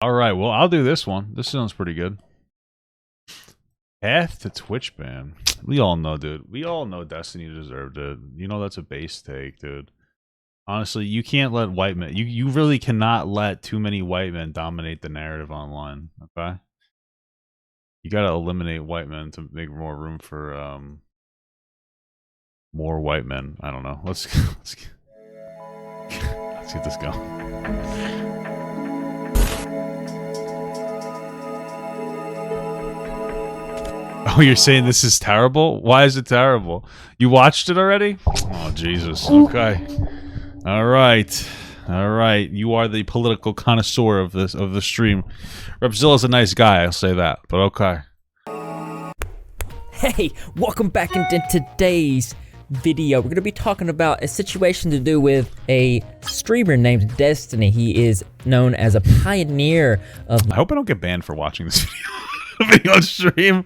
All right, well, I'll do this one. This sounds pretty good. Path to Twitch ban. We all know, dude. We all know Destiny deserved it. You know that's a base take, dude. Honestly, you can't let white men... You really cannot let too many white men dominate the narrative online, okay? You gotta eliminate white men to make more room for, more white men. I don't know. Let's get this going. Oh, you're saying this is terrible? Why is it terrible? You watched it already? Oh, Jesus. Okay. All right. All right. You are the political connoisseur of the stream. Repzilla's a nice guy, I'll say that. But okay. Hey, welcome back into today's video. We're going to be talking about a situation to do with a streamer named Destiny. He is known as a pioneer of... I hope I don't get banned for watching this video on stream.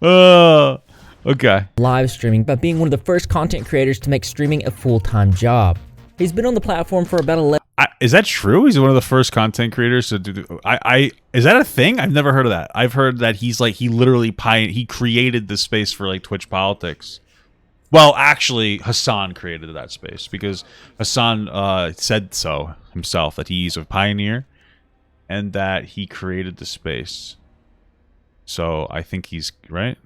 Okay. Live streaming by being one of the first content creators to make streaming a full-time job. He's been on the platform for about 11... Is that true? He's one of the first content creators to do... Is that a thing? I've never heard of that. I've heard that he's like, he literally he created this space for like Twitch politics. Well, actually, Hassan created that space because Hassan said so himself, that he's a pioneer and that he created the space. So I think he's right.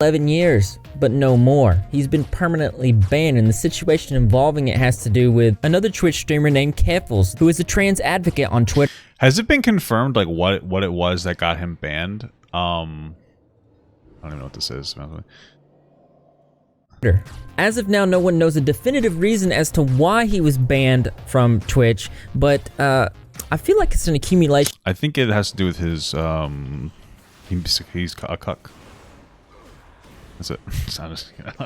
11 years, but no more. He's been permanently banned, and the situation involving it has to do with another Twitch streamer named Keffels, who is a trans advocate on Twitter. Has it been confirmed, like, what it was that got him banned? I don't even know what this is. As of now, no one knows a definitive reason as to why he was banned from Twitch, but I feel like it's an accumulation. I think it has to do with his, he's a cuck. That's it.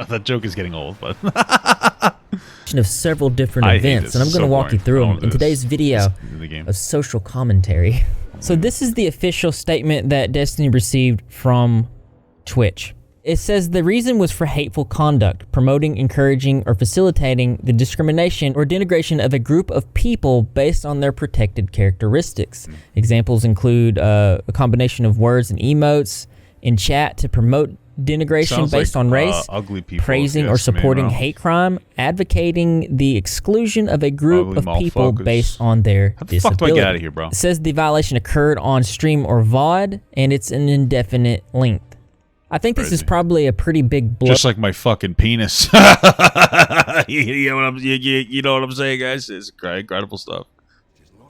That joke is getting old, but... of several different events, and I'm going to walk you through them in today's video of social commentary. So this is the official statement that Destiny received from Twitch. It says the reason was for hateful conduct, promoting, encouraging, or facilitating the discrimination or denigration of a group of people based on their protected characteristics. Examples include a combination of words and emotes in chat to promote denigration based on race, ugly people, praising or supporting hate crime, advocating the exclusion of a group of people based on their disability. How the fuck do I get out of here, bro? It says the violation occurred on stream or VOD, and it's an indefinite length. I think this is probably a pretty big blow. Just like my fucking penis. You know what I'm saying, guys? It's incredible stuff.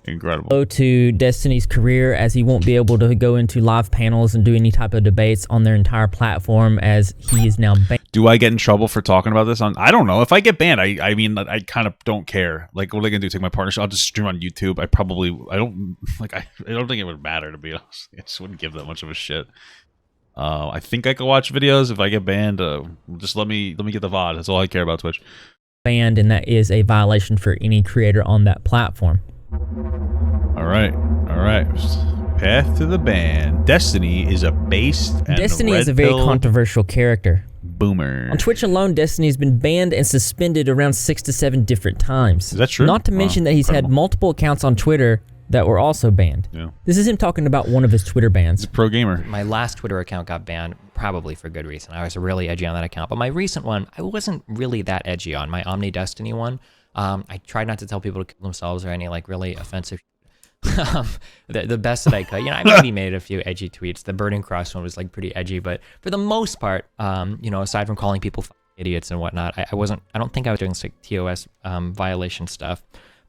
Incredible. To Destiny's career, as he won't be able to go into live panels and do any type of debates on their entire platform, as he is now banned. Do I get in trouble for talking about this? I don't know. If I get banned, I mean, I kind of don't care. Like, what are they gonna do? Take my partnership? I'll just stream on YouTube. I don't think it would matter, to be honest. I just wouldn't give that much of a shit. I think I can watch videos. If I get banned, just let me get the VOD. That's all I care about Twitch. Banned, and that is a violation for any creator on that platform. All right. Path to the ban. Destiny is a based and Destiny is a very controversial character. Boomer. On Twitch alone, Destiny has been banned and suspended around 6 to 7 different times. Is that true? Not to mention that he's had multiple accounts on Twitter that were also banned. Yeah. This is him talking about one of his Twitter bans. He's a pro gamer. My last Twitter account got banned, probably for good reason. I was really edgy on that account. But my recent one, I wasn't really that edgy on. My Omni Destiny one, I tried not to tell people to kill themselves or any like really offensive the best that I could. You know, I maybe made a few edgy tweets. The Burning Cross one was like pretty edgy, but for the most part, you know, aside from calling people idiots and whatnot, I don't think I was doing like TOS violation stuff.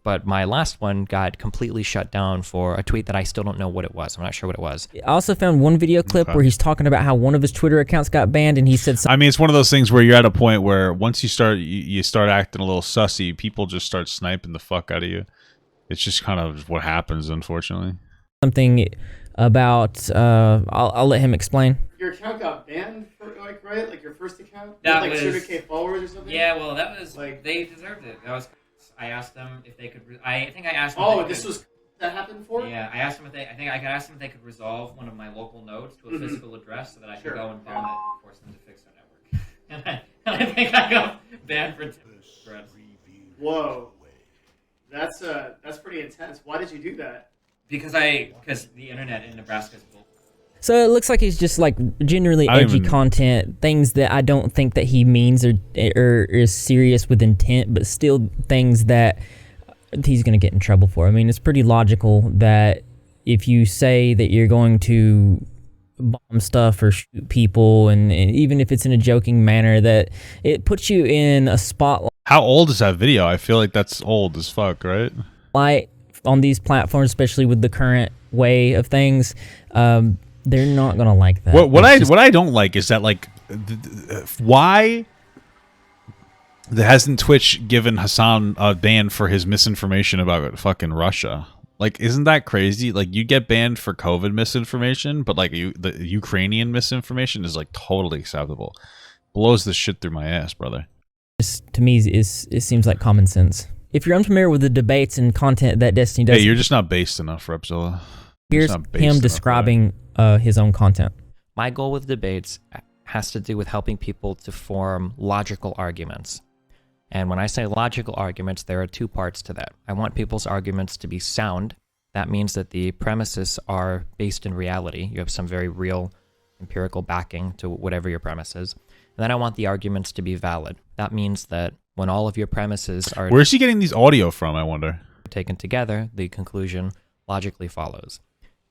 But my last one got completely shut down for a tweet that I still don't know what it was. I'm not sure what it was. I also found one video clip where he's talking about how one of his Twitter accounts got banned, and he said something. I mean, it's one of those things where you're at a point where once you start acting a little sussy, people just start sniping the fuck out of you. It's just kind of what happens, unfortunately. Something about, I'll let him explain. Your account got banned, for, like, right? Like your first account? That like was 100K followers or something? Yeah, well, that was like they deserved it. That was. I asked them if they could. I think I asked them. Oh, this was that happened for? Yeah, I asked them if they. I think I could ask them if they could resolve one of my local nodes to a physical address so that I could go and bomb it and force them to fix their network. and I think I got banned for threats. Whoa, that's pretty intense. Why did you do that? Because the internet in Nebraska is bull. So it looks like he's just like generally edgy content, things that I don't think that he means or is serious with intent, but still things that he's going to get in trouble for. I mean, it's pretty logical that if you say that you're going to bomb stuff or shoot people, and even if it's in a joking manner, that it puts you in a spotlight. How old is that video? I feel like that's old as fuck, right? Like on these platforms, especially with the current way of things, they're not gonna like that. What I don't like is that, like, why hasn't Twitch given Hassan a ban for his misinformation about fucking Russia? Like, isn't that crazy? Like, you get banned for COVID misinformation, but like the Ukrainian misinformation is like totally acceptable. Blows the shit through my ass, brother. Just, to me, it seems like common sense. If you're unfamiliar with the debates and content that Destiny does, hey, you're just not based enough, Repzilla. Here's him describing his own content. My goal with debates has to do with helping people to form logical arguments. And when I say logical arguments, there are two parts to that. I want people's arguments to be sound. That means that the premises are based in reality. You have some very real empirical backing to whatever your premise is. And then I want the arguments to be valid. That means that when all of your premises are... Where's he getting these audio from, I wonder? ...taken together, the conclusion logically follows.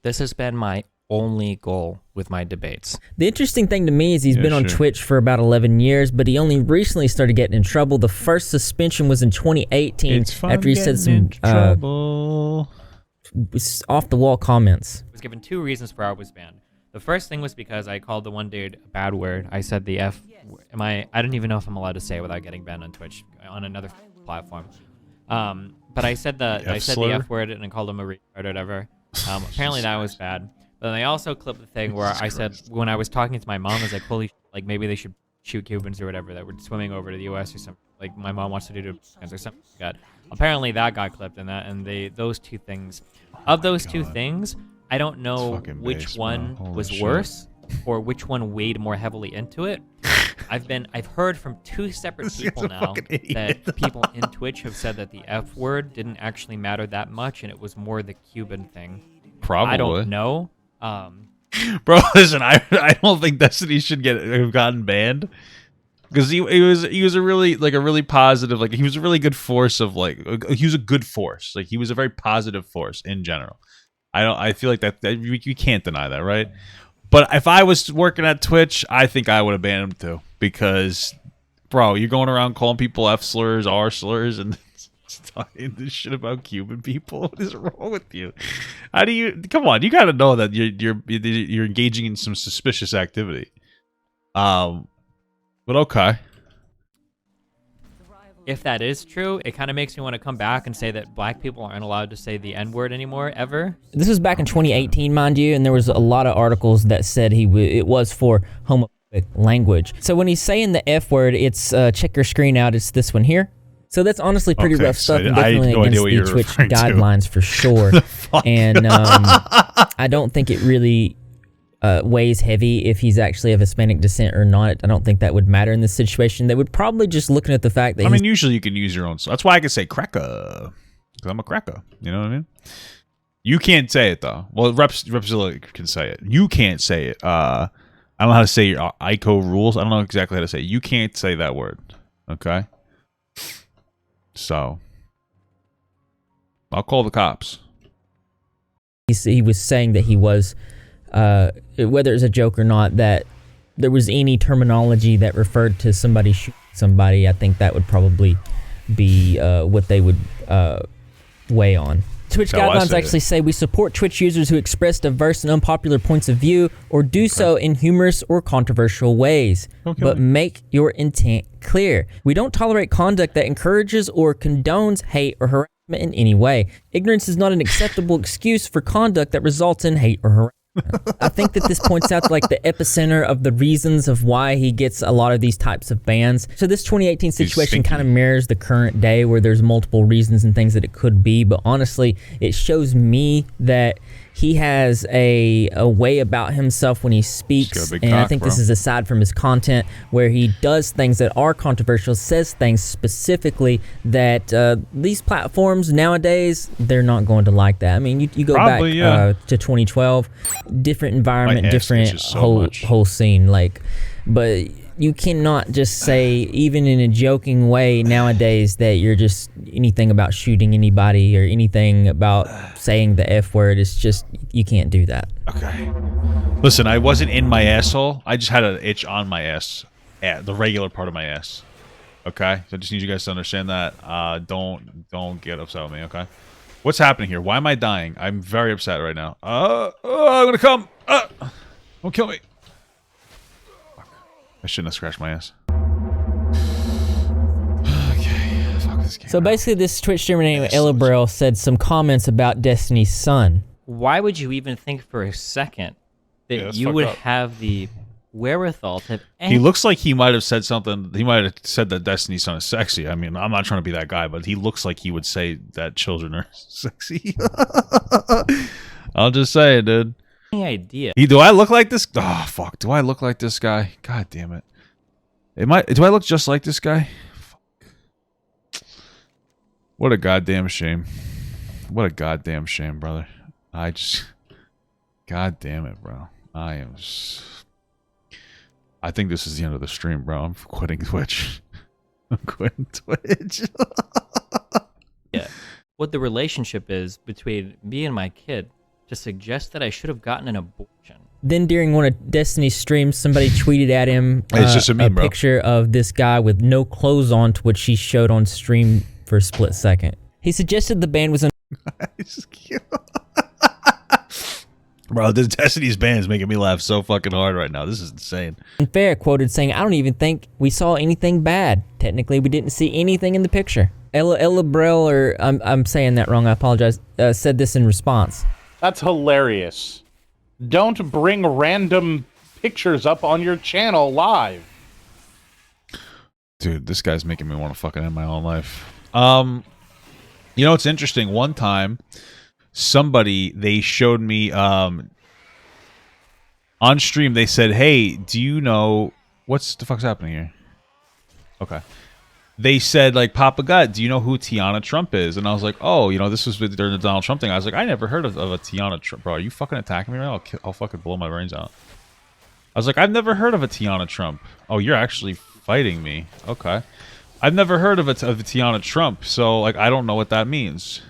This has been my only goal with my debates. The interesting thing to me is he's been on Twitch for about 11 years, but he only recently started getting in trouble. The first suspension was in 2018 after he said some off-the-wall comments. I was given two reasons for how I was banned. The first thing was because I called the one dude a bad word. I said the F. I don't even know if I'm allowed to say it without getting banned on Twitch on another platform. But I said the F word and I called him a retard or whatever. Apparently that was bad. But then they also clipped the thing where I said when I was talking to my mom, I was like, holy shit, like maybe they should shoot Cubans or whatever that were swimming over to the U.S. or something. Like my mom wants to do to or something like that. Apparently that got clipped in that, and those two things. Of those two things, I don't know which one was worse or which one weighed more heavily into it. I've heard from two separate people now that people in Twitch have said that the F word didn't actually matter that much, and it was more the Cuban thing. Probably. I don't know. Bro, listen, I don't think Destiny should have gotten banned because he was a really positive, like he was a really good force of he was a good force, like he was a very positive force in general. I feel like that you can't deny that, right? But if I was working at Twitch, I think I would have banned him too, because, bro, you're going around calling people F slurs, R slurs, and talking this shit about Cuban people. What is wrong with you? How do you? Come on, you got to know that you're engaging in some suspicious activity. But okay. If that is true, it kind of makes me want to come back and say that black people aren't allowed to say the N-word anymore, ever. This was back in 2018, mind you, and there was a lot of articles that said it was for homophobic language. So when he's saying the F word, it's check your screen out. It's this one here. So that's honestly pretty rough stuff, and definitely against the Twitch guidelines for sure. And I don't think it really weighs heavy if he's actually of Hispanic descent or not. I don't think that would matter in this situation. They would probably just looking at the fact that usually you can use your own. So that's why I can say cracker, because I'm a cracker. You know what I mean? You can't say it though. Well, Repzilla can say it. You can't say it. I don't know how to say your ICO rules. I don't know exactly how to say it. You can't say that word. Okay. So I'll call the cops. He was saying that he was, whether it's a joke or not, that there was any terminology that referred to somebody shooting somebody. I think that would probably be what they would weigh on. Twitch guidelines actually say we support Twitch users who express diverse and unpopular points of view or do so in humorous or controversial ways. But make your intent clear. We don't tolerate conduct that encourages or condones hate or harassment in any way. Ignorance is not an acceptable excuse for conduct that results in hate or harassment. I think that this points out to like the epicenter of the reasons of why he gets a lot of these types of bans. So this 2018 situation kind of mirrors the current day where there's multiple reasons and things that it could be, but honestly, it shows me that he has a way about himself when he speaks, and I think this is aside from his content, where he does things that are controversial, says things specifically that these platforms nowadays, they're not going to like that. I mean, you go back to 2012, different environment, different whole scene, like, but you cannot just say, even in a joking way nowadays, that you're just anything about shooting anybody or anything about saying the F word. It's just, you can't do that. Okay. Listen, I wasn't in my asshole. I just had an itch on my ass, the regular part of my ass. Okay? So I just need you guys to understand that. Don't get upset with me, okay? What's happening here? Why am I dying? I'm very upset right now. I'm gonna come. Don't kill me. I shouldn't have scratched my ass. Okay, fuck this game. So basically, this Twitch streamer named Elibrel said some comments about Destiny's Son. Why would you even think for a second that you would have the wherewithal to have He looks like he might have said something. He might have said that Destiny's Son is sexy. I mean, I'm not trying to be that guy, but he looks like he would say that children are sexy. I'll just say it, dude. Idea. Do I look like this? Oh, fuck. Do I look like this guy? God damn it. Do I look just like this guy? Fuck. What a goddamn shame. What a goddamn shame, brother. God damn it, bro. I think this is the end of the stream, bro. I'm quitting Twitch. I'm quitting Twitch. Yeah. What the relationship is between me and my kid to suggest that I should have gotten an abortion. Then during one of Destiny's streams, somebody tweeted at him it's just a meme, bro. Picture of this guy with no clothes on, to which he showed on stream for a split second. He suggested the band was Bro, this Destiny's band is making me laugh so fucking hard right now. This is insane. unfair, quoted saying, "I don't even think we saw anything bad. Technically, we didn't see anything in the picture." Ella Brell, or I'm saying that wrong, I apologize, said this in response. That's hilarious. Don't bring random pictures up on your channel live. Dude, this guy's making me want to fucking end my own life. You know, it's interesting. One time, they showed me, on stream, they said, hey, do you know, what's the fuck's happening here? Okay. They said, like, Papa Gut, do you know who Tiana Trump is? And I was like, oh, you know, this was during the Donald Trump thing. I was like, I never heard of a Tiana Trump. Bro, are you fucking attacking me right now? I'll fucking blow my brains out. I was like, I've never heard of a Tiana Trump. Oh, you're actually fighting me. Okay. I've never heard of a Tiana Trump, so, like, I don't know what that means.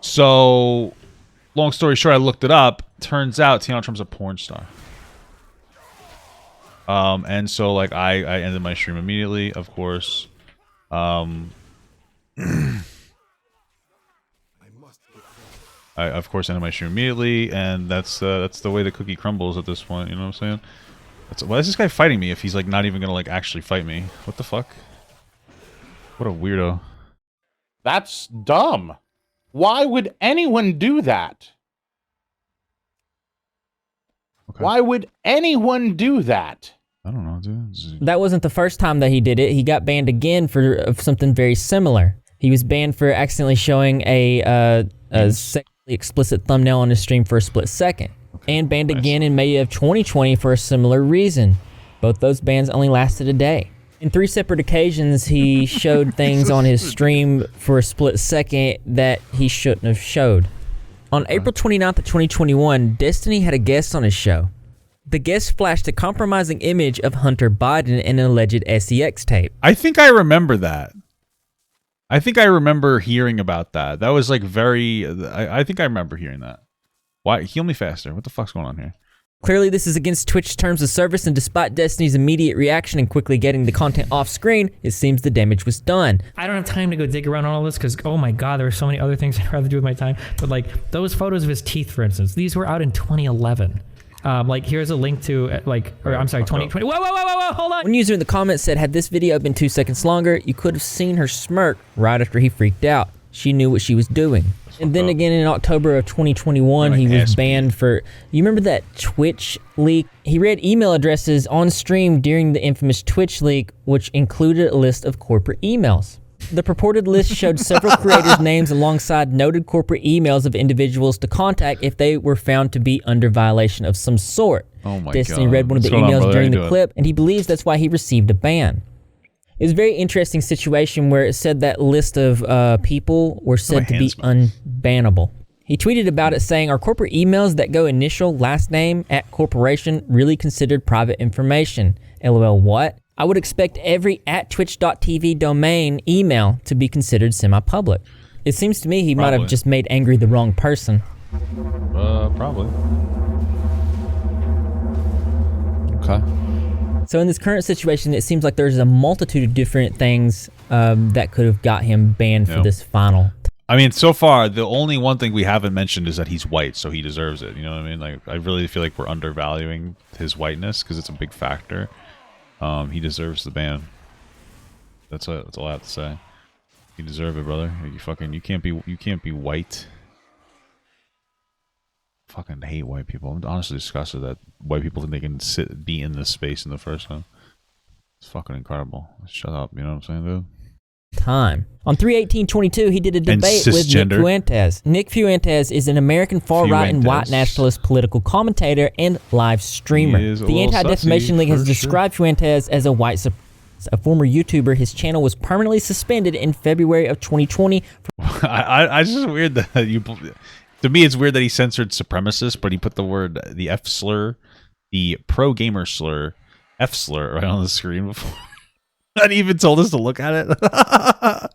So, long story short, I looked it up. Turns out Tiana Trump's a porn star. And so, like, I ended my stream immediately, of course. I, of course, ended my stream immediately, and that's the way the cookie crumbles at this point, you know what I'm saying? Why is this guy fighting me if he's, like, not even gonna, like, actually fight me? What the fuck? What a weirdo. That's dumb. Why would anyone do that? Okay. Why would anyone do that? I don't know, dude. That wasn't the first time that he did it. He got banned again for something very similar. He was banned for accidentally showing a sexually explicit thumbnail on his stream for a split second. Okay, and banned again in May of 2020 for a similar reason. Both those bans only lasted a day. In 3 separate occasions, he showed things on his stream for a split second that he shouldn't have showed. On April 29th of 2021, Destiny had a guest on his show. The guest flashed a compromising image of Hunter Biden and an alleged SEX tape. I think I remember that. I think I remember hearing about that. That was like very... I think I remember hearing that. Why? Heal me faster. What the fuck's going on here? Clearly, this is against Twitch's terms of service, and despite Destiny's immediate reaction and quickly getting the content off screen, it seems the damage was done. I don't have time to go dig around all this because, oh my god, there are so many other things I'd rather do with my time. But like, those photos of his teeth, for instance, these were out in 2011. Like, here's a link to, I'm sorry, 2020. Whoa, hold on. One user in the comments said, had this video been 2 seconds longer, you could have seen her smirk right after he freaked out. She knew what she was doing. And then again in October of 2021, he was banned for... You remember that Twitch leak? He read email addresses on stream during the infamous Twitch leak, which included a list of corporate emails. The purported list showed several creators' names alongside noted corporate emails of individuals to contact if they were found to be under violation of some sort. Oh my Destiny God. read one of the What's going on, emails brother? during How you the doing? clip, and he believes that's why he received a ban. It was a very interesting situation where it said that list of people were said to be unbannable. He tweeted about it saying, "Are corporate emails that go initial, last name, at corporation really considered private information? LOL, what? I would expect every at twitch.tv domain email to be considered semi-public." It seems to me he might have just made angry the wrong person. Probably. Okay. So in this current situation, it seems like there's a multitude of different things that could have got him banned for this final. I mean, so far, the only one thing we haven't mentioned is that he's white, so he deserves it. You know what I mean? Like, I really feel like we're undervaluing his whiteness because it's a big factor. He deserves the ban. That's all I have to say. You deserve it, brother. You can't be white. Fucking hate white people. I'm honestly disgusted that white people think they can be in this space in the first one. It's fucking incredible. Shut up, you know what I'm saying, dude? Time. On 3/18/22, he did a debate with Nick Fuentes. Nick Fuentes is an American far-right and white nationalist political commentator and live streamer. The Anti-Defamation League has described Fuentes as a white supremacist. A former YouTuber, his channel was permanently suspended in February of 2020. I just weird that you... To me, it's weird that he censored supremacist, but he put the F slur, the pro gamer slur, F slur right on the screen before. Not even told us to look at it.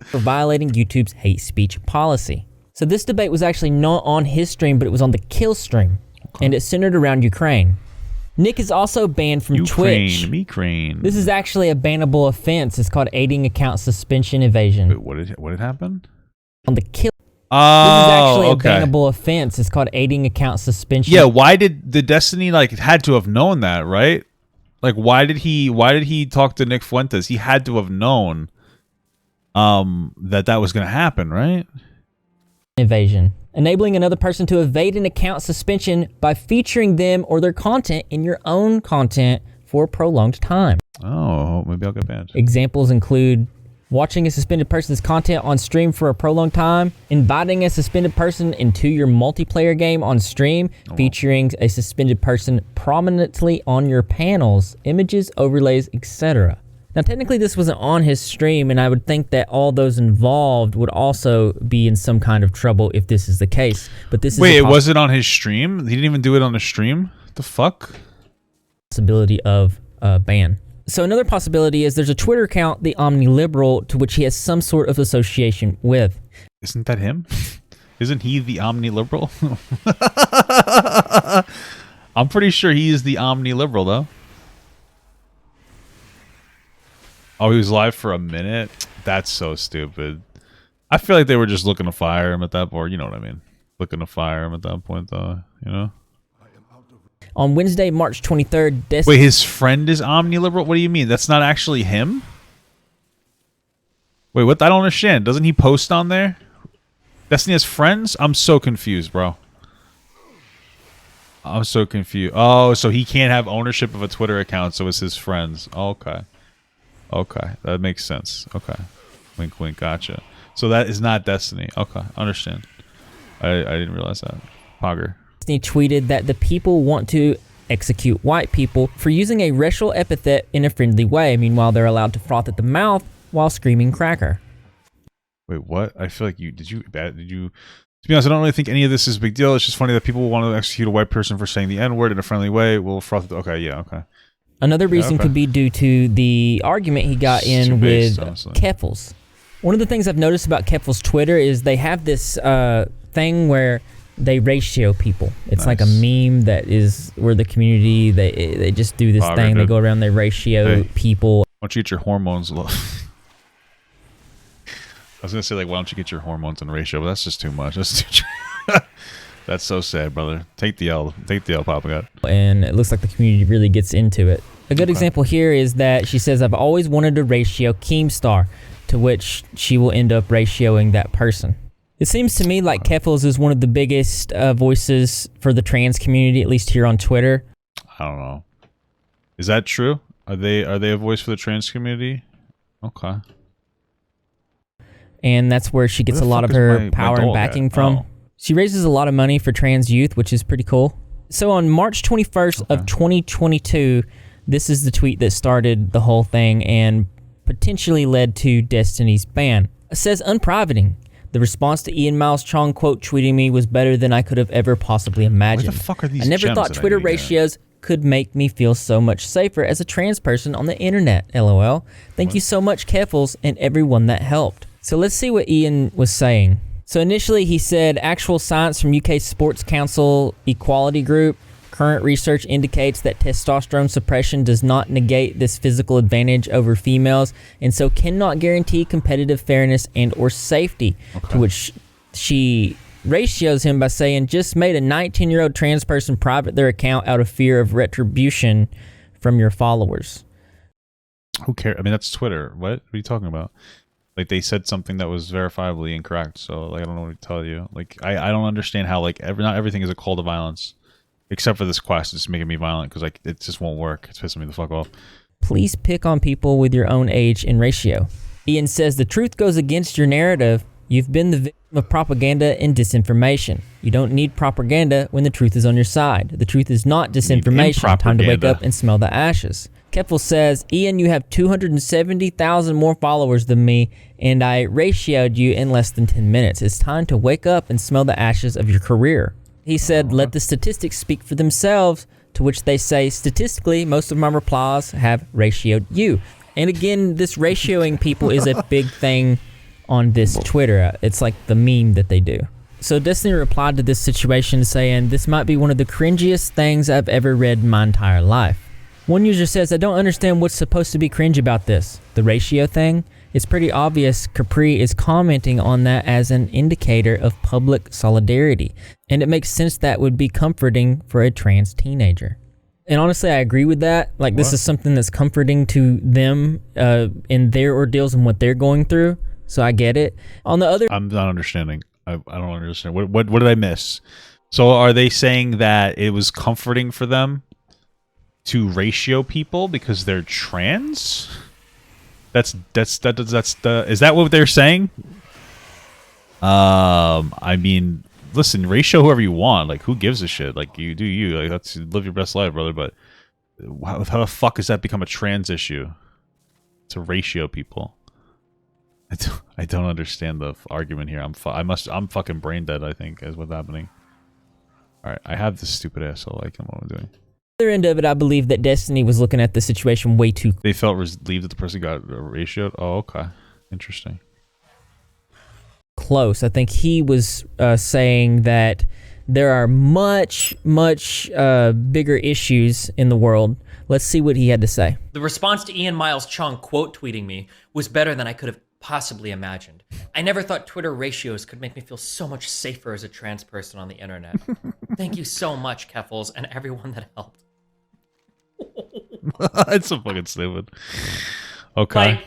For violating YouTube's hate speech policy. So this debate was actually not on his stream, but it was on the Kill stream, and it centered around Ukraine. Nick is also banned from Twitch. Ukraine. This is actually a bannable offense. It's called aiding account suspension evasion. Wait, what had happened? On the Kill. Oh, this is actually a bannable offense. It's called aiding account suspension. Yeah, why did the Destiny had to have known that, right? Like, why did he talk to Nick Fuentes? He had to have known that was going to happen, right? Evasion. Enabling another person to evade an account suspension by featuring them or their content in your own content for a prolonged time. Oh, maybe I'll get banned. Examples include watching a suspended person's content on stream for a prolonged time, inviting a suspended person into your multiplayer game on stream, featuring a suspended person prominently on your panels, images, overlays, etc. Now, technically, this wasn't on his stream, and I would think that all those involved would also be in some kind of trouble if this is the case. But this is it wasn't on his stream? He didn't even do it on the stream? The fuck? Possibility of ban. So another possibility is there's a Twitter account, the Omni-Liberal, to which he has some sort of association with. Isn't that him? Isn't he the Omni-Liberal? I'm pretty sure he is the Omni-Liberal, though. Oh, he was live for a minute? That's so stupid. I feel like they were just looking to fire him at that point. You know what I mean? Looking to fire him at that point, though. You know? On Wednesday, March 23rd... Wait, his friend is Omni-Liberal? What do you mean? That's not actually him? Wait, what? I don't understand. Doesn't he post on there? Destiny has friends? I'm so confused, bro. I'm so confused. Oh, so he can't have ownership of a Twitter account, so it's his friends. Okay. Okay, that makes sense. Okay. Wink, wink, gotcha. So that is not Destiny. Okay, understand. I didn't realize that. Pogger. Destiny tweeted that the people want to execute white people for using a racial epithet in a friendly way. Meanwhile, they're allowed to froth at the mouth while screaming cracker. Wait, what? I feel like did you to be honest, I don't really think any of this is a big deal. It's just funny that people want to execute a white person for saying the N-word in a friendly way. We'll froth. Okay, yeah, okay. Another reason could be due to the argument he got in with Keffels. One of the things I've noticed about Keffels' Twitter is they have this thing where they ratio people. It's like a meme that is where the community, they just do this thing. They go around, they ratio people. Why don't you get your hormones low? I was going to say, like, why don't you get your hormones in ratio? But that's just too much. That's too That's so sad, brother. Take the L. Take the L, Papa God. And it looks like the community really gets into it. A good example here is that she says, I've always wanted to ratio Keemstar, to which she will end up ratioing that person. It seems to me like Keffels is one of the biggest voices for the trans community, at least here on Twitter. I don't know. Is that true? Are they a voice for the trans community? Okay. and that's where she gets a lot of her power and backing from. She raises a lot of money for trans youth, which is pretty cool. So on March 21st of 2022, this is the tweet that started the whole thing and potentially led to Destiny's ban. It says, unprivating. The response to Ian Miles Chong quote tweeting me was better than I could have ever possibly imagined. Where the fuck are these I never thought Twitter ratios could make me feel so much safer as a trans person on the internet, LOL. Thank you so much, Keffels, and everyone that helped. So let's see what Ian was saying. So initially he said, actual science from UK Sports Council Equality Group. Current research indicates that testosterone suppression does not negate this physical advantage over females and so cannot guarantee competitive fairness and or safety. To which she ratios him by saying, just made a 19-year-old trans person private their account out of fear of retribution from your followers. Who cares? I mean, that's Twitter. What are you talking about? Like, they said something that was verifiably incorrect, so like I don't know what to tell you. Like, I don't understand how like not everything is a call to violence. Except for this quest, it's making me violent because like it just won't work. It's pissing me the fuck off. Please pick on people with your own age and ratio. Ian says the truth goes against your narrative. You've been the victim of propaganda and disinformation. You don't need propaganda when the truth is on your side. The truth is not disinformation. Time to wake up and smell the ashes. Keffel says, Ian, you have 270,000 more followers than me, and I ratioed you in less than 10 minutes. It's time to wake up and smell the ashes of your career. He said, let the statistics speak for themselves, to which they say, statistically, most of my replies have ratioed you. And again, this ratioing people is a big thing on this Twitter. It's like the meme that they do. So Destiny replied to this situation saying, this might be one of the cringiest things I've ever read in my entire life. One user says, I don't understand what's supposed to be cringe about this. The ratio thing? It's pretty obvious Capri is commenting on that as an indicator of public solidarity, and it makes sense that would be comforting for a trans teenager. And honestly, I agree with that. Like, this is something that's comforting to them in their ordeals and what they're going through, so I get it. On the other... I'm not understanding. I don't understand. What did I miss? So are they saying that it was comforting for them to ratio people because they're trans? Is that what they're saying? I mean, listen, ratio whoever you want. Like, who gives a shit? Like, you do you. Like, that's live your best life, brother. But how the fuck has that become a trans issue? To ratio people. I don't understand the argument here. I'm fucking brain dead, I think, is what's happening. All right, I have this stupid asshole. I can what I'm doing. Other end of it, I believe that Destiny was looking at the situation way too. They felt relieved that the person got ratioed. Oh, okay, interesting. Close. I think he was saying that there are much bigger issues in the world. Let's see what he had to say. The response to Ian Miles Chong quote tweeting me was better than I could have possibly imagined. I never thought Twitter ratios could make me feel so much safer as a trans person on the internet. Thank you so much, Keffels, and everyone that helped. It's so fucking stupid. Okay. Like,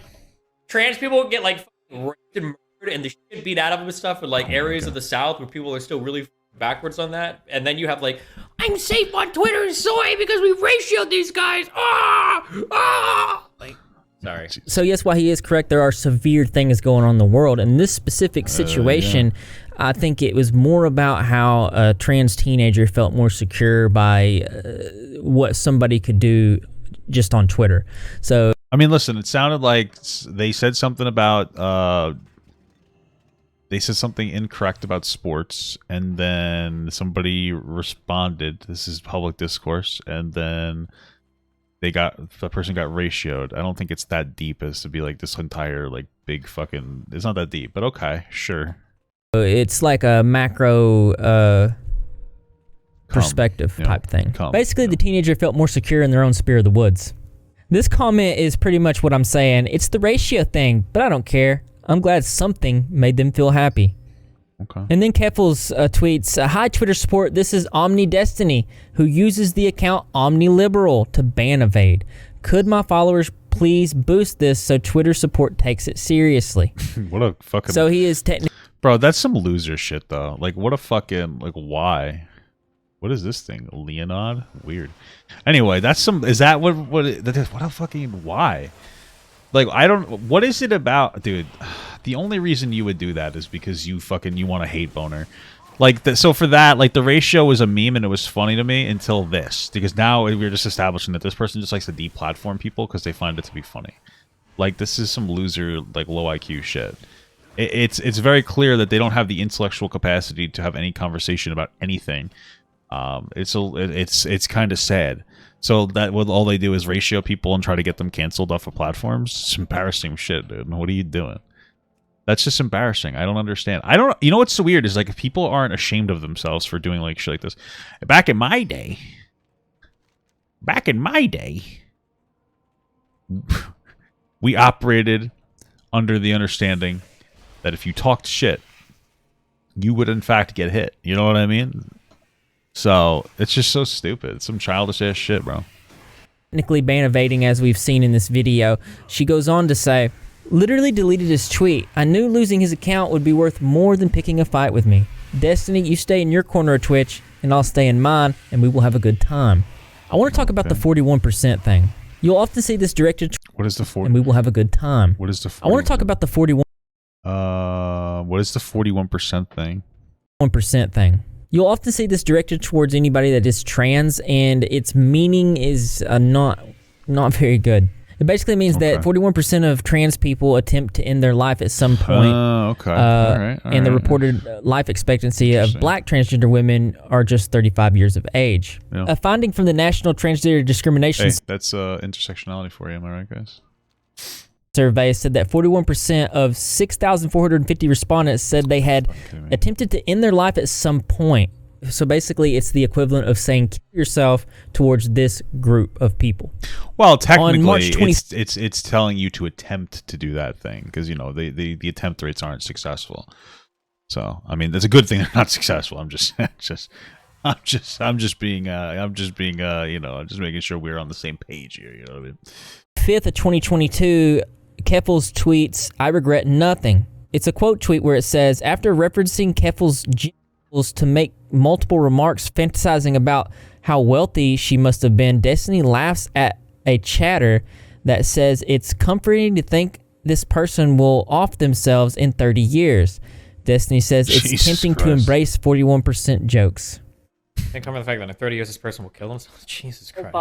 trans people get like raped and murdered and the shit beat out of them and stuff in like areas of the South where people are still really backwards on that. And then you have like, I'm safe on Twitter and soy because we ratioed these guys. Like, sorry. So yes, while he is correct, there are severe things going on in the world. In this specific situation, I think it was more about how a trans teenager felt more secure by what somebody could do just on Twitter. So I mean, listen, it sounded like they said something about they said something incorrect about sports, and then somebody responded. This is public discourse, and then the person got ratioed. I don't think it's that deep as to be like this entire like big fucking. It's not that deep, but okay, sure. It's like a macro perspective type thing. Basically, the teenager felt more secure in their own spear of the woods. This comment is pretty much what I'm saying. It's the ratio thing, but I don't care. I'm glad something made them feel happy. Okay. And then Keffels tweets, hi Twitter support, this is Omni Destiny, who uses the account OmniLiberal to ban evade. Could my followers please boost this so Twitter support takes it seriously? What a fucking... So he is technically... Bro, that's some loser shit, though. Like, what a fucking... Like, why? What is this thing? Leonard? Weird. Anyway, that's some... Is that what a fucking... Why? Like, I don't... What is it about... Dude, the only reason you would do that is because you want to hate boner. Like, so for that, like, the ratio was a meme and it was funny to me until this. Because now we're just establishing that this person just likes to deplatform people because they find it to be funny. Like, this is some loser, like, low IQ shit. It's very clear that they don't have the intellectual capacity to have any conversation about anything. It's kind of sad. So that all they do is ratio people and try to get them canceled off of platforms. It's embarrassing shit, dude. What are you doing? That's just embarrassing. I don't understand. You know what's so weird is like if people aren't ashamed of themselves for doing like shit like this. Back in my day, we operated under the understanding that if you talked shit, you would in fact get hit. You know what I mean? So it's just so stupid. Some childish ass shit, bro. Technically ban evading, as we've seen in this video. She goes on to say, literally deleted his tweet. I knew losing his account would be worth more than picking a fight with me. Destiny, you stay in your corner of Twitch, and I'll stay in mine, and we will have a good time. I want to talk about the 41% thing. You'll often see this directed. What is the 40? And we will have a good time. What is the 41? I want to talk about the 41. What is the 41% thing? 1% thing. You'll often see this directed towards anybody that is trans, and its meaning is not very good. It basically means that 41% of trans people attempt to end their life at some point. Okay. All right. And the reported life expectancy of black transgender women are just 35 years of age. Yeah. A finding from the National Transgender Discrimination that's intersectionality for you, am I right, guys? Survey said that 41% of 6,450 respondents said they had attempted to end their life at some point. So basically, it's the equivalent of saying kill yourself towards this group of people. Well, technically, it's telling you to attempt to do that thing because you know the attempt rates aren't successful. So I mean, it's a good thing they're not successful. I'm just being making sure we're on the same page here. You know what I mean? 5th of 2022. Keffels tweets, I regret nothing. It's a quote tweet where it says, after referencing Keffels' genitals to make multiple remarks fantasizing about how wealthy she must have been, Destiny laughs at a chatter that says it's comforting to think this person will off themselves in 30 years. Destiny says it's Jesus tempting Christ. to embrace 41% jokes. Think about the fact that in 30 years this person will kill themselves. Jesus Christ.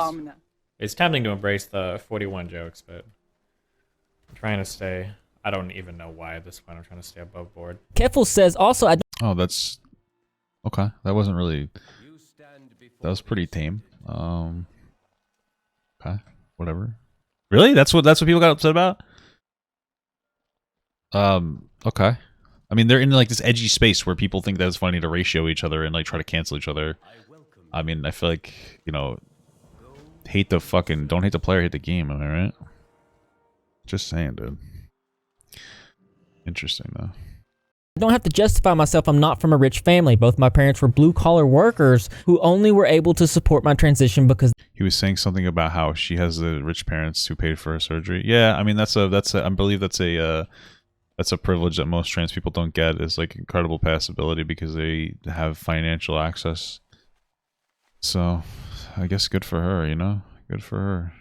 It's tempting to embrace the 41 jokes, but I'm trying to stay. I don't even know why at this point. I'm trying to stay above board. Keffels says also, Oh, that's okay. That wasn't really. That was pretty tame. Okay, whatever. Really? That's what people got upset about. Okay. I mean, they're in like this edgy space where people think that it's funny to ratio each other and like try to cancel each other. I mean, I feel like don't hate the player, hate the game. Am I right? Just saying, dude. Interesting though. I don't have to justify myself. I'm not from a rich family. Both my parents were blue-collar workers who only were able to support my transition because he was saying something about how she has the rich parents who paid for her surgery. Yeah, I mean I believe that's a privilege that most trans people don't get, is like incredible passability because they have financial access. So, I guess good for her, Good for her.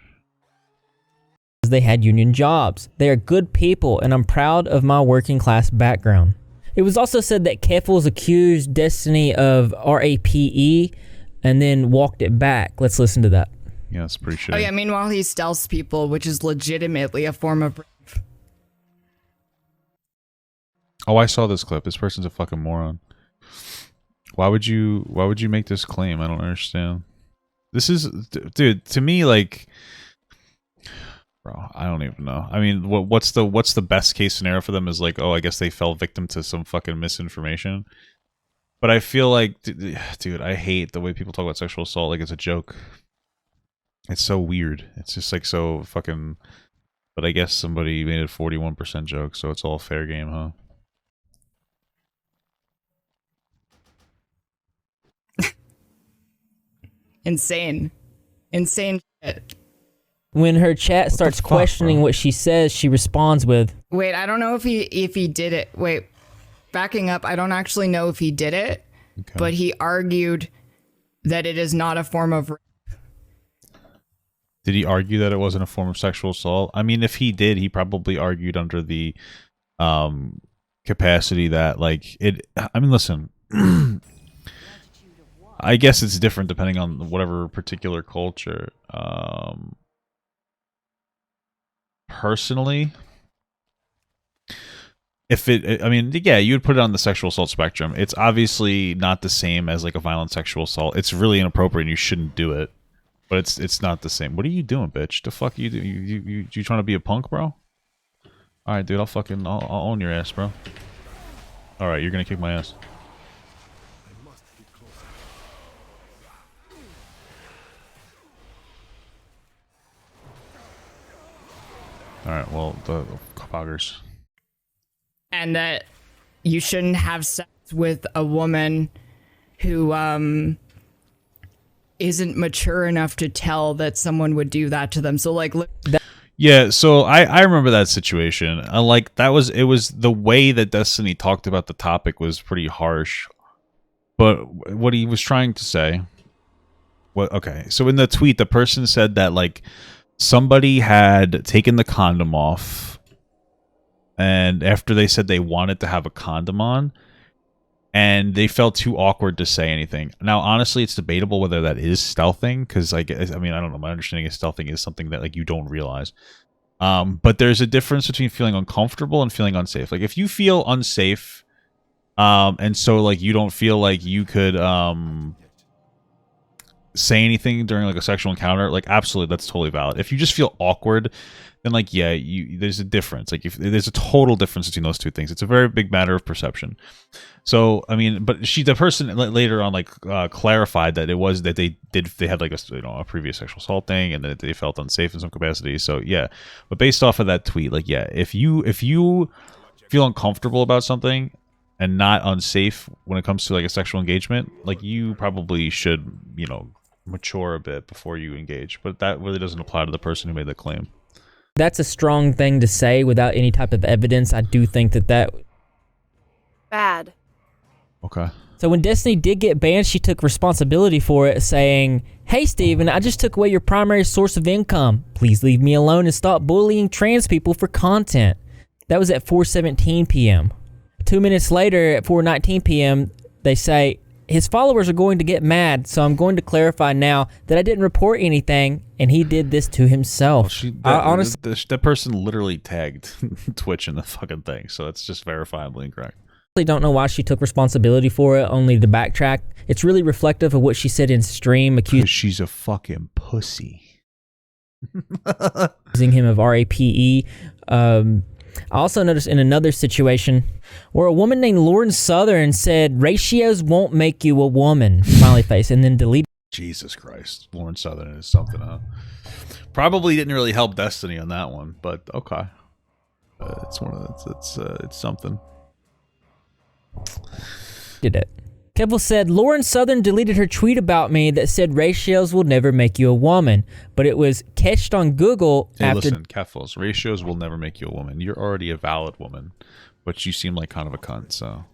they had union jobs. They are good people, and I'm proud of my working class background. It was also said that Keffels accused Destiny of RAPE and then walked it back. Let's listen to that. Yeah, it's pretty shitty. Oh yeah, meanwhile he stealths people, which is legitimately a form of... Oh, I saw this clip. This person's a fucking moron. Why would you make this claim? I don't understand. This is, dude, to me, like, bro, I don't even know. I mean, what's the best case scenario for them is like, oh, I guess they fell victim to some fucking misinformation. But I feel like, dude, I hate the way people talk about sexual assault like it's a joke. It's so weird. It's just like so fucking, but I guess somebody made it 41% joke, so it's all fair game, huh? Insane shit. When her chat starts questioning what she says, she responds with, Wait, I don't know if he did it. Wait, backing up, I don't actually know if he did it, but he argued that it is not a form of rape. Did he argue that it wasn't a form of sexual assault? I mean, if he did, he probably argued under the capacity that, like, it... I mean, listen. I guess it's different depending on whatever particular culture. Personally, if it... I mean, yeah, you would put it on the sexual assault spectrum. It's obviously not the same as, like, a violent sexual assault. It's really inappropriate and you shouldn't do it. But it's not the same. What are you doing, bitch? The fuck you do? You trying to be a punk, bro? All right, dude. I'll own your ass, bro. All right, you're gonna kick my ass. All right. Well, the poggers. And that you shouldn't have sex with a woman who isn't mature enough to tell that someone would do that to them. So like, yeah. So I remember that situation. Like it was the way that Destiny talked about the topic was pretty harsh. But what he was trying to say, okay. So in the tweet, the person said that like somebody had taken the condom off, and after they said they wanted to have a condom on, and they felt too awkward to say anything. Now, honestly, it's debatable whether that is stealthing, because I mean, I don't know. My understanding is stealthing is something that like you don't realize. But there's a difference between feeling uncomfortable and feeling unsafe. Like if you feel unsafe, and so like you don't feel like you could say anything during like a sexual encounter, like absolutely, that's totally valid. If you just feel awkward, then like yeah, there's a difference. Like if there's a total difference between those two things. It's a very big matter of perception. So I mean, but the person later on like clarified that it was that they had like a previous sexual assault thing, and that they felt unsafe in some capacity. So yeah, but based off of that tweet, like yeah, if you feel uncomfortable about something and not unsafe when it comes to like a sexual engagement, like you probably should mature a bit before you engage. But that really doesn't apply to the person who made the claim. That's a strong thing to say without any type of evidence. I do think that bad. Okay. So when Destiny did get banned, she took responsibility for it, saying, "Hey Steven, I just took away your primary source of income. Please leave me alone and stop bullying trans people for content." That was at 4:17 p.m. 2 minutes later at 4:19 p.m., they say, "His followers are going to get mad, so I'm going to clarify now that I didn't report anything, and he did this to himself." Honestly, that person literally tagged Twitch in the fucking thing, so it's just verifiably incorrect. I don't know why she took responsibility for it, only to backtrack. It's really reflective of what she said in stream, accusing she's a fucking pussy. Accusing him of RAPE. I also noticed in another situation where a woman named Lauren Southern said, "Ratios won't make you a woman," smiley face, and then deleted. Jesus Christ. Lauren Southern is something, huh? Probably didn't really help Destiny on that one, but okay. It's something. Did it. Keffels said, "Lauren Southern deleted her tweet about me that said ratios will never make you a woman, but it was catched on Google after..." Listen, Keffels, ratios will never make you a woman. You're already a valid woman, but you seem like kind of a cunt, so...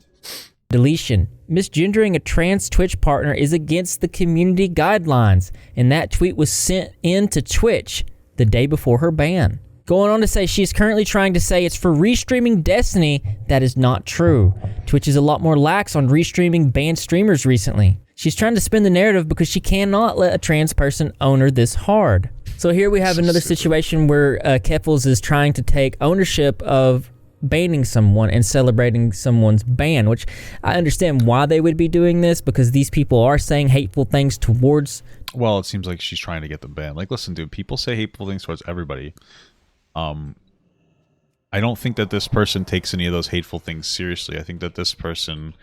Deletion. Misgendering a trans Twitch partner is against the community guidelines, and that tweet was sent in to Twitch the day before her ban. Going on to say she is currently trying to say it's for restreaming Destiny. That is not true. Twitch is a lot more lax on restreaming banned streamers recently. She's trying to spin the narrative because she cannot let a trans person own her this hard. So here we have another situation where Keffels is trying to take ownership of banning someone and celebrating someone's ban, which I understand why they would be doing this, because these people are saying hateful things towards... Well, it seems like she's trying to get them banned. Like, listen, dude, people say hateful things towards everybody. I don't think that this person takes any of those hateful things seriously. I think that this person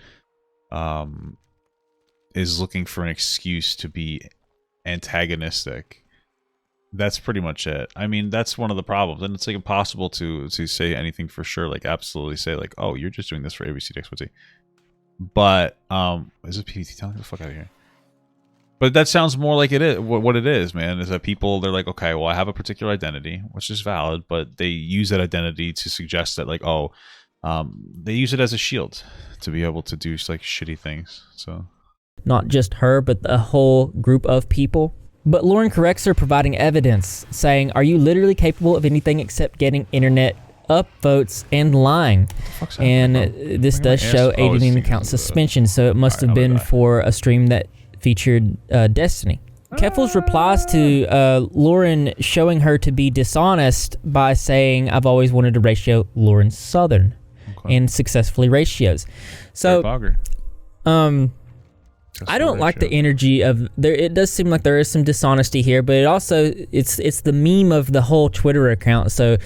is looking for an excuse to be antagonistic. That's pretty much it. I mean, that's one of the problems, and it's like impossible to say anything for sure. Like, absolutely say like, "Oh, you're just doing this for ABCDXYZ." But is it PvT? Tell me the fuck out of here. But that sounds more like it is. What it is, man, is that people, they're like, okay, well, I have a particular identity, which is valid, but they use that identity to suggest that, like, oh, they use it as a shield to be able to do, like, shitty things, so. Not just her, but the whole group of people. But Lauren corrects her, providing evidence, saying, "Are you literally capable of anything except getting internet upvotes and lying?" And this does show aiding in account suspension, so it must have been for a stream that featured Destiny. Keffels replies to Lauren showing her to be dishonest by saying, "I've always wanted to ratio Lauren Southern," and successfully ratios. So, I don't like the energy of there. It does seem like there is some dishonesty here, but it also it's the meme of the whole Twitter account. So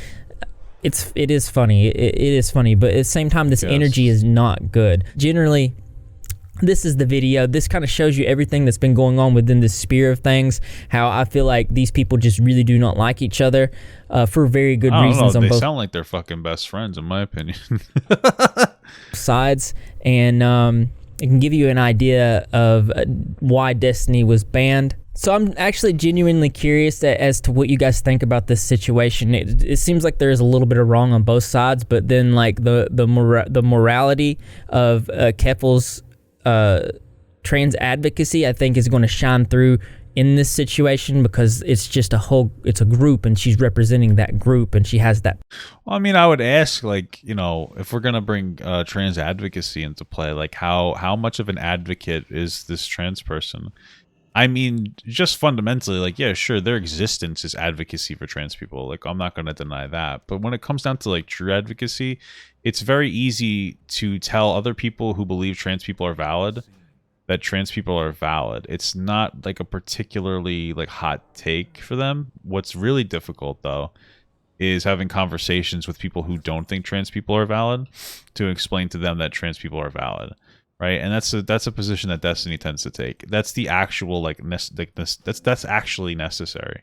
it is funny. It is funny, but at the same time, this energy is not good. Generally, this is the video. This kind of shows you everything that's been going on within the sphere of things. How I feel like these people just really do not like each other for very good reasons. They sound like they're fucking best friends, in my opinion. Sides, and it can give you an idea of why Destiny was banned. So I'm actually genuinely curious as to what you guys think about this situation. It seems like there is a little bit of wrong on both sides, but then like the morality of Keffels' trans advocacy, I think, is going to shine through in this situation, because it's just it's a group, and she's representing that group, and she has that. Well, I mean, I would ask, like, you know, if we're gonna bring trans advocacy into play, like how much of an advocate is this trans person? I mean, just fundamentally, like, yeah, sure, their existence is advocacy for trans people. Like, I'm not gonna deny that. But when it comes down to like true advocacy, it's very easy to tell other people who believe trans people are valid that trans people are valid. It's not like a particularly like hot take for them. What's really difficult though is having conversations with people who don't think trans people are valid to explain to them that trans people are valid, right? And that's a position that Destiny tends to take. That's the actual that's actually necessary.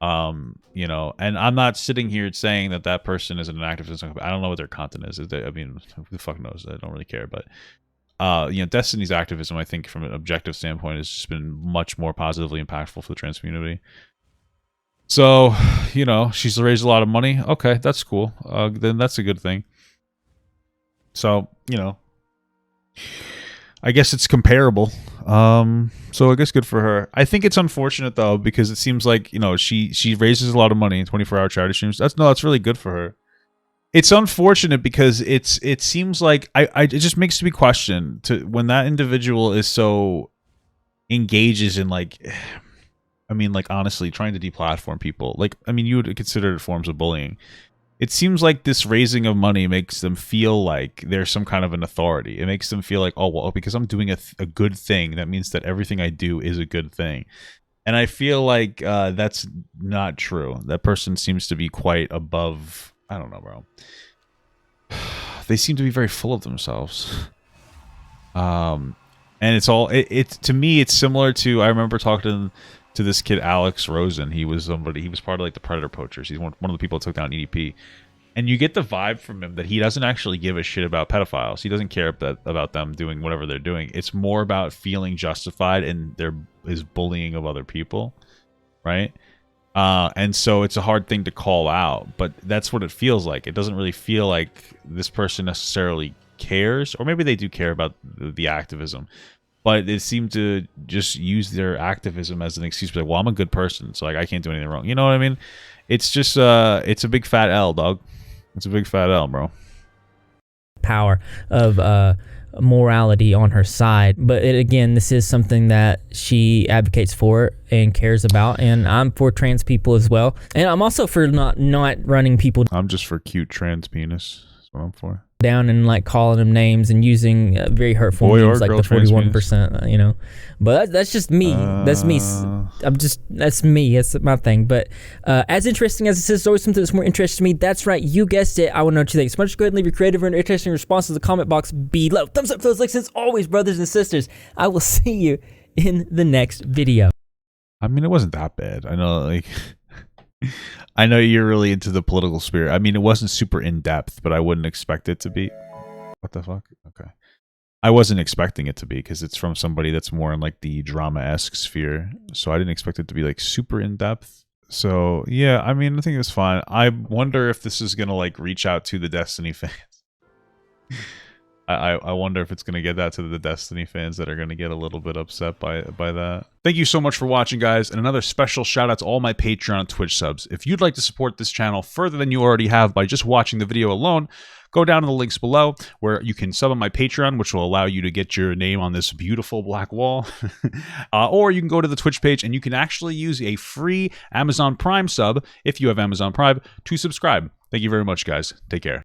You know, and I'm not sitting here saying that person is an activist. I don't know what their content is. I mean, who the fuck knows? I don't really care, but you know, Destiny's activism, I think, from an objective standpoint, has just been much more positively impactful for the trans community. So, you know, she's raised a lot of money. Okay, that's cool. Then that's a good thing. So, you know, I guess it's comparable. So I guess good for her. I think it's unfortunate though, because it seems like, you know, she raises a lot of money in 24-hour charity streams. That's really good for her. It's unfortunate because it seems like it just makes me question to when that individual is so engages in like, I mean, like, honestly trying to deplatform people. Like, I mean, you would consider it forms of bullying. It seems like this raising of money makes them feel like there's some kind of an authority. It makes them feel like, oh, well, because I'm doing a good thing, that means that everything I do is a good thing. And I feel like that's not true. That person seems to be quite above. I don't know, bro. They seem to be very full of themselves. And it's all it to me, it's similar to, I remember talking to this kid Alex Rosen. He was part of like the Predator Poachers. He's one of the people that took down EDP. And you get the vibe from him that he doesn't actually give a shit about pedophiles. He doesn't care about them doing whatever they're doing. It's more about feeling justified in his bullying of other people, right? And so it's a hard thing to call out, but that's what it feels like. It doesn't really feel like this person necessarily cares, or maybe they do care about the activism, but they seem to just use their activism as an excuse to be like, well, I'm a good person, so like I can't do anything wrong. You know what I mean? It's just it's a big fat L, dog. It's a big fat L, bro. Power of morality on her side, but again, this is something that she advocates for and cares about, and I'm for trans people as well, and I'm also for not running people. I'm just for cute trans penis. That's what I'm for. Down and like calling them names and using very hurtful names like the 41%, you know. But that's just me. That's me. That's me. That's my thing. But as interesting as this is, always something that's more interesting to me. That's right. You guessed it. I want to know what you think. So much, go ahead and leave your creative and interesting responses in the comment box below. Thumbs up, feels like, as always, brothers and sisters. I will see you in the next video. I mean, it wasn't that bad. I know, like. I know you're really into the political spirit. I mean, it wasn't super in-depth, but I wouldn't expect it to be. What the fuck? Okay. I wasn't expecting it to be, because it's from somebody that's more in like the drama-esque sphere. So I didn't expect it to be like super in-depth. So yeah, I mean, I think it was fine. I wonder if this is going to like reach out to the Destiny fans. I wonder if it's going to get that to the Destiny fans that are going to get a little bit upset by that. Thank you so much for watching, guys, and another special shout out to all my Patreon and Twitch subs. If you'd like to support this channel further than you already have by just watching the video alone, go down to the links below where you can sub on my Patreon, which will allow you to get your name on this beautiful black wall. Or you can go to the Twitch page and you can actually use a free Amazon Prime sub, if you have Amazon Prime, to subscribe. Thank you very much, guys. Take care.